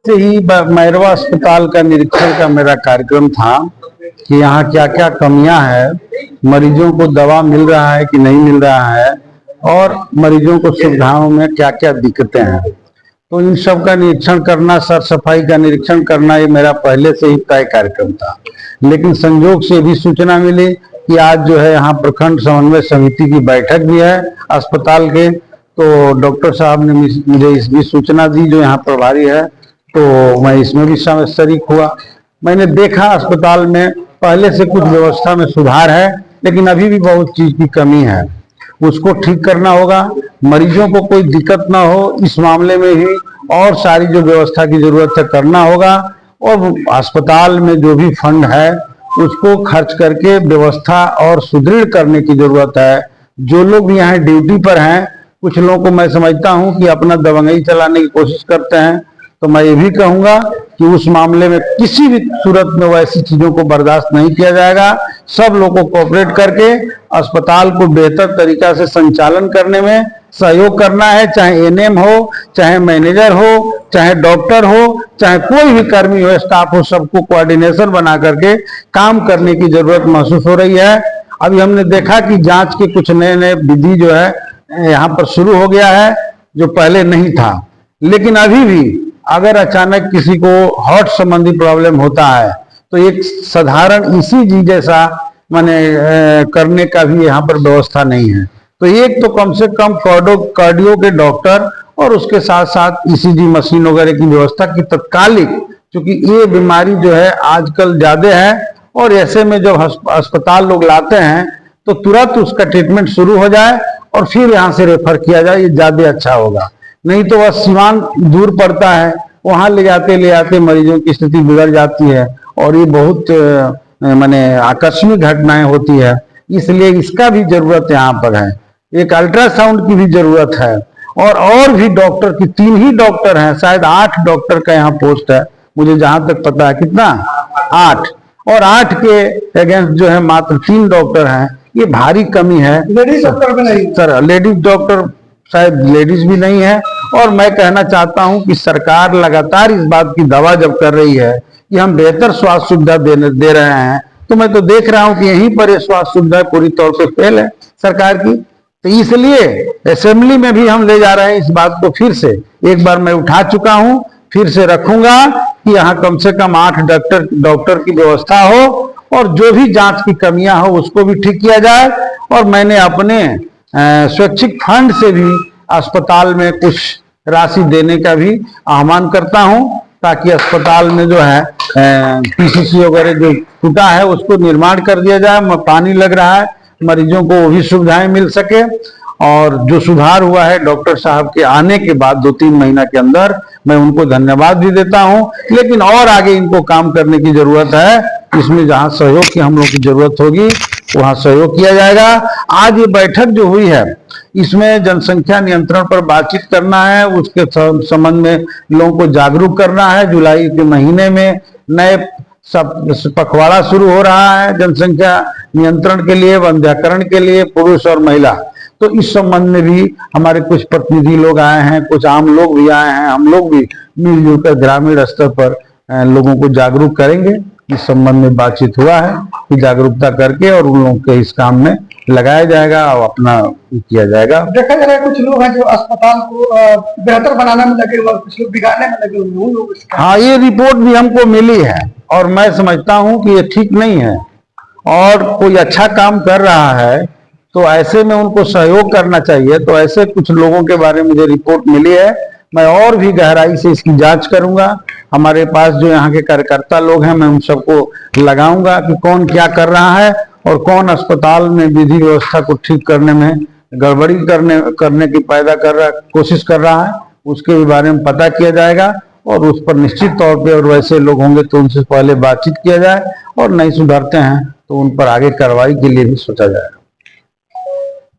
से ही मैरवा अस्पताल का निरीक्षण का मेरा कार्यक्रम था कि यहाँ क्या क्या कमियां है, मरीजों को दवा मिल रहा है कि नहीं मिल रहा है और मरीजों को सुविधाओं में क्या क्या दिक्कतें हैं। तो इन सब का निरीक्षण करना, सर सफाई का निरीक्षण करना, ये मेरा पहले से ही तय कार्यक्रम था। लेकिन संयोग से भी सूचना मिली कि आज जो है यहाँ प्रखंड समन्वय समिति की बैठक भी है अस्पताल के। तो डॉक्टर साहब ने मुझे इस भी सूचना दी, जो यहाँ प्रभारी है, तो मैं इसमें भी शरीक हुआ। मैंने देखा अस्पताल में पहले से कुछ व्यवस्था में सुधार है, लेकिन अभी भी बहुत चीज की कमी है, उसको ठीक करना होगा। मरीजों को कोई दिक्कत ना हो, इस मामले में ही और सारी जो व्यवस्था की जरूरत है करना होगा। और अस्पताल में जो भी फंड है उसको खर्च करके व्यवस्था और सुदृढ़ करने की जरूरत है। जो लोग यहाँ ड्यूटी पर हैं, कुछ लोगों को मैं समझता हूँ कि अपना दबंगई चलाने की कोशिश करते हैं, तो मैं ये भी कहूंगा कि उस मामले में किसी भी सूरत में वैसी चीजों को बर्दाश्त नहीं किया जाएगा। सब लोगों को कोऑपरेट करके अस्पताल को बेहतर तरीका से संचालन करने में सहयोग करना है। चाहे एनएम हो, चाहे मैनेजर हो, चाहे डॉक्टर हो, चाहे कोई भी कर्मी हो, स्टाफ हो, सबको कोऑर्डिनेशन बना करके काम करने की जरूरत महसूस हो रही है। अभी हमने देखा कि जांच के कुछ नए नए विधि जो है यहाँ पर शुरू हो गया है, जो पहले नहीं था। लेकिन अभी भी अगर अचानक किसी को हार्ट संबंधी प्रॉब्लम होता है तो एक साधारण ईसीजी जैसा माने करने का भी यहाँ पर व्यवस्था नहीं है। तो एक तो कम से कम कार्डियो के डॉक्टर और उसके साथ साथ ईसीजी मशीन वगैरह की व्यवस्था की तत्कालिक, क्योंकि ये बीमारी जो है आजकल ज्यादा है और ऐसे में जब अस्पताल लोग लाते हैं तो तुरंत उसका ट्रीटमेंट शुरू हो जाए और फिर यहाँ से रेफर किया जाए, ये ज्यादा अच्छा होगा। नहीं तो वह सीवान दूर पड़ता है, वहां ले जाते मरीजों की स्थिति बिगड़ जाती है और ये बहुत माने आकस्मिक घटनाएं होती है। इसलिए इसका भी जरूरत यहाँ पर है। एक अल्ट्रासाउंड की भी जरूरत है और भी डॉक्टर की 3 ही डॉक्टर हैं, शायद 8 डॉक्टर का यहाँ पोस्ट है, मुझे जहां तक पता है। कितना? 8, और 8 के अगेंस्ट जो है मात्र 3 डॉक्टर हैं। ये भारी कमी है। लेडीज डॉक्टर भी नहीं सर, लेडीज डॉक्टर शायद लेडीज भी नहीं है। और मैं कहना चाहता हूं कि सरकार लगातार इस बात की दावा जब कर रही है कि हम बेहतर स्वास्थ्य सुविधा दे रहे हैं, तो मैं तो देख रहा हूं कि यहीं पर ये स्वास्थ्य सुविधा पूरी तौर पे फेल है सरकार की। तो इसलिए असेंबली में भी हम ले जा रहे हैं इस बात को। फिर से एक बार मैं उठा चुका हूं, फिर से रखूंगा कि यहाँ कम से कम 8 डॉक्टर की व्यवस्था हो और जो भी जांच की कमियां हो उसको भी ठीक किया जाए। और मैंने अपने स्वैच्छिक फंड से भी अस्पताल में कुछ राशि देने का भी आह्वान करता हूं, ताकि अस्पताल में जो है पीसीसी वगैरह जो टूटा है उसको निर्माण कर दिया जाए। पानी लग रहा है, मरीजों को वो भी सुविधाएं मिल सके। और जो सुधार हुआ है डॉक्टर साहब के आने के बाद 2-3 महीना के अंदर, मैं उनको धन्यवाद भी देता हूं। लेकिन और आगे इनको काम करने की जरूरत है। इसमें जहां सहयोग की हम लोग की जरूरत होगी वहां सहयोग किया जाएगा। आज ये बैठक जो हुई है इसमें जनसंख्या नियंत्रण पर बातचीत करना है, उसके संबंध में लोगों को जागरूक करना है। जुलाई के महीने में नए पखवाड़ा शुरू हो रहा है जनसंख्या नियंत्रण के लिए, वंध्याकरण के लिए, पुरुष और महिला। तो इस संबंध में भी हमारे कुछ प्रतिनिधि लोग आए हैं, कुछ आम लोग भी आए हैं। हम लोग भी मिलजुल कर ग्रामीण स्तर पर लोगों को जागरूक करेंगे। इस संबंध में बातचीत हुआ है कि जागरूकता करके और उन लोगों के इस काम में लगाया जाएगा और अपना किया जाएगा। देखा जा रहा है कुछ लोग हैं जो अस्पताल को बेहतर बनाने में लगे हुए, कुछ लोग बिगाड़ने में लगे हुए। हाँ, ये रिपोर्ट भी हमको मिली है और मैं समझता हूँ कि ये ठीक नहीं है। और कोई अच्छा काम कर रहा है तो ऐसे में उनको सहयोग करना चाहिए। तो ऐसे कुछ लोगों के बारे में मुझे रिपोर्ट मिली है, मैं और भी गहराई से इसकी जांच करूंगा। हमारे पास जो यहाँ के कार्यकर्ता लोग हैं, मैं उन सबको लगाऊंगा कि कौन क्या कर रहा है और कौन अस्पताल में विधि व्यवस्था को ठीक करने में गड़बड़ी करने की कोशिश कर रहा है। उसके भी बारे में पता किया जाएगा और उस पर निश्चित तौर पे, और वैसे लोग होंगे तो उनसे पहले बातचीत किया जाए और नहीं सुधरते हैं तो उन पर आगे कार्रवाई के लिए भी सोचा जाएगा।